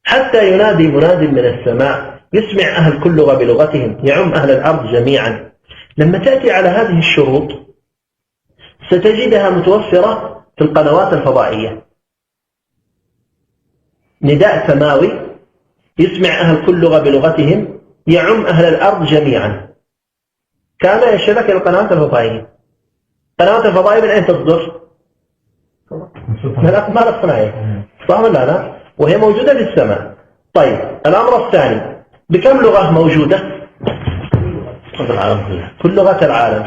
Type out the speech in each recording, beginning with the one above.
حتى ينادي مناد من السماء يسمع أهل كل لغة بلغتهم يعم أهل الأرض جميعا. لما تأتي على هذه الشروط ستجدها متوفرة في القنوات الفضائية. نداء سماوي يسمع أهل كل لغة بلغتهم يعم أهل الأرض جميعا. كما يشبك القنوات الفضائية. القنوات الفضائية من أين تصدر؟ من الأقمار الصناعية، صح ولا لا؟ وهي موجودة في السماء. طيب الأمر الثاني، بكم لغة موجودة؟ كل لغات العالم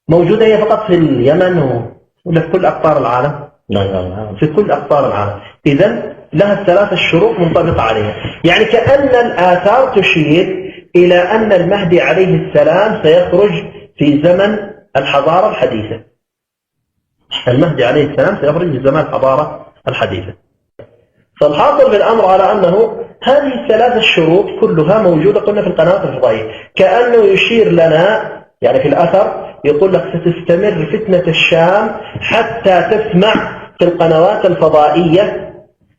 موجودة هي فقط في اليمن ولا في كل أقطار العالم؟ في كل أقطار العالم. إذن لها الثلاث الشروط منطبقة عليها. يعني كأن الآثار تشير إلى أن المهدي عليه السلام سيخرج في زمن الحضارة الحديثة. المهدي عليه السلام سيخرج في زمن الحضارة الحديثة. فالحاصل بالأمر على أنه هذه الثلاث الشروط كلها موجودة قلنا في القنوات الفضائية. كأنه يشير لنا يعني في الأثر يقول لك ستستمر فتنة الشام حتى تسمع في القنوات الفضائية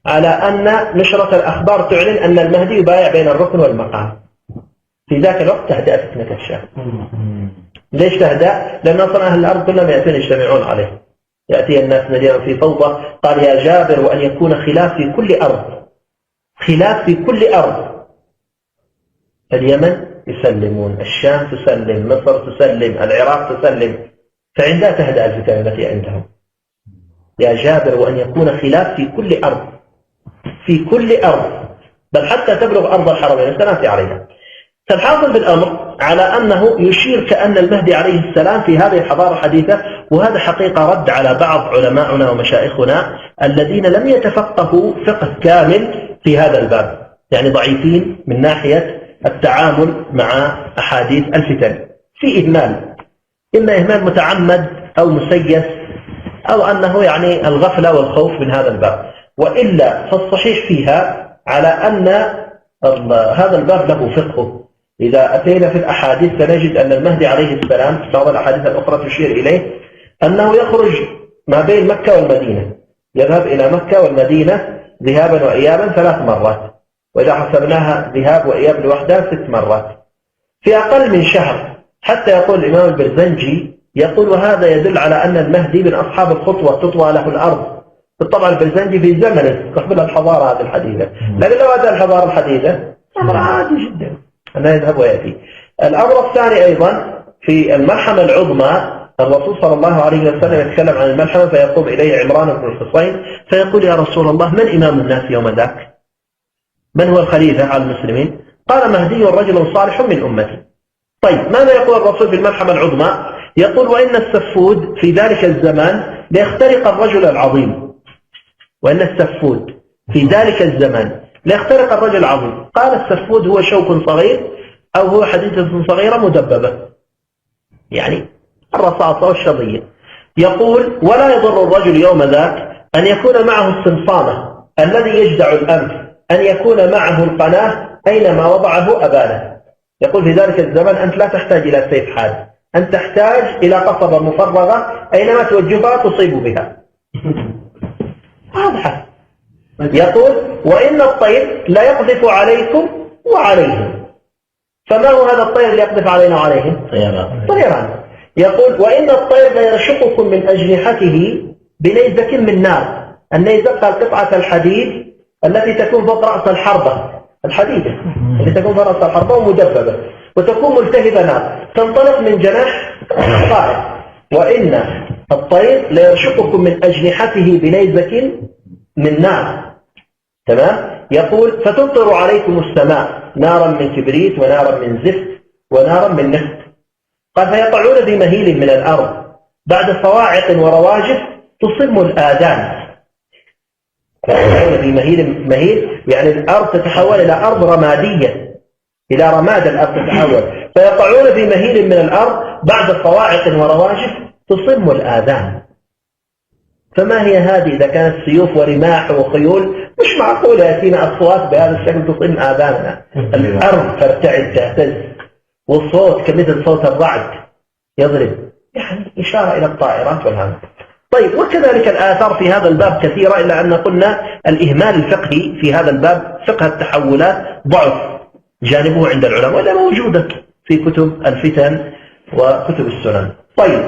على أن نشرة الأخبار تعلن أن المهدي يبايع بين الركن والمقام. في ذاك الوقت تهدأ فتنة الشام. ليش تهدأ؟ لأن أصلا أهل الأرض كلهم يأتون يجتمعون عليه. يأتي الناس مدينة في فوضى. قال يا جابر وأن يكون خلاف في كل أرض. خلاف في كل أرض. اليمن يسلمون، الشام تسلم، مصر تسلم، العراق تسلم. فعندها تهدأ الفتن التي عندهم. يا جابر وأن يكون خلاف في كل أرض. في كل أرض، بل حتى تبلغ أرض الحرمين. سنأتي عليها. فالحاصل بالأمر على أنه يشير كأن المهدي عليه السلام في هذه الحضارة الحديثة. وهذا حقيقة رد على بعض علماؤنا ومشايخنا الذين لم يتفقهوا فقه كامل في هذا الباب، يعني ضعيفين من ناحية التعامل مع أحاديث الفتن. في إهمال، إما إهمال متعمد أو مسيس أو أنه يعني الغفلة والخوف من هذا الباب. وإلا فالصحيح فيها على أن هذا الباب له فقه. إذا أتينا في الأحاديث سنجد أن المهدي عليه السلام في بعض الأحاديث الأخرى تشير إليه أنه يخرج ما بين مكة والمدينة، يذهب إلى مكة والمدينة ذهابا وإيابا 3 مرات، وإذا حسبناها ذهاب وإياب لوحدها 6 مرات في أقل من شهر. حتى يقول الإمام البرزنجي يقول وهذا يدل على أن المهدي من أصحاب الخطوة تطوى له الأرض. طبعا البرزنجي في زمنه قبل الحضارة هذه الحديثة، لكن لو أتى الحضارة الحديثة أمر عادي جدا أنه يذهب ويأتي. الأمر الثاني أيضا في الملحمة العظمى الرسول صلى الله عليه وسلم يتكلم عن الملحمة فيقوم إليه عمران بن الحصين فيقول يا رسول الله من إمام الناس يوم ذاك؟ من هو الخليفة على المسلمين؟ قال مهدي رجل صالح من أمتي. طيب ماذا يقول الرسول في الملحمة العظمى؟ يقول وإن السفود في ذلك الزمان ليخترق الرجل العظيم. وإن السفود في ذلك الزمان ليخترق الرجل العظيم. قال السفود هو شوك صغير أو هو حديثة صغيرة مدببة، يعني الرصاصة والشظية. يقول ولا يضر الرجل يوم ذاك أن يكون معه السمصامة الذي يجدع الأنف، أن يكون معه القناة أينما وضعه أبانه. يقول في ذلك الزمن أنت لا تحتاج إلى سيف حاد، أنت تحتاج إلى قصبة مفرغة أينما توجهها تصيب بها. واضحة. يقول وإن الطير لا يقذف عليكم وعليهم. فما هو هذا الطير اللي يقذف علينا وعليهم؟ طيران. يقول وإن الطير لا يرشقكم من أجنحته بنيزك من نار. النيزك قال قطعة الحديد التي تكون فوق رأس الحربة، الحديدة التي تكون فوق رأس الحربة ومدببة وتكون ملتهبة نار تنطلق من جناح الطائر. وإن الطير لا يرشقكم من أجنحته بنيزك من نار. تمام. يقول فتمطر عليكم السماء نارا من كبريت ونارا من زفت ونارا من نفط. قال فيقعون في مهيل من الأرض بعد صواعق ورواجف تصم الآذان. فيقعون في مهيل يعني الأرض تتحول إلى أرض رمادية، إلى رماد الأرض تتحول. فيقعون في مهيل من الأرض بعد صواعق ورواجف تصم الآذان. فما هي هذه إذا كانت سيوف ورماح وخيول؟ مش معقول يأتينا أصوات بهذا الشكل تصم آذاننا. الأرض ترتعد تهتز والصوت كمثل صوت الرعد يضرب، يعني إشارة إلى الطائرات والهواء. طيب وكذلك الآثار في هذا الباب كثيرة، إلا أن قلنا الإهمال الفقهي في هذا الباب فقه التحولات ضعف جانبه عند العلماء، ولا موجودة في كتب الفتن وكتب السنن. طيب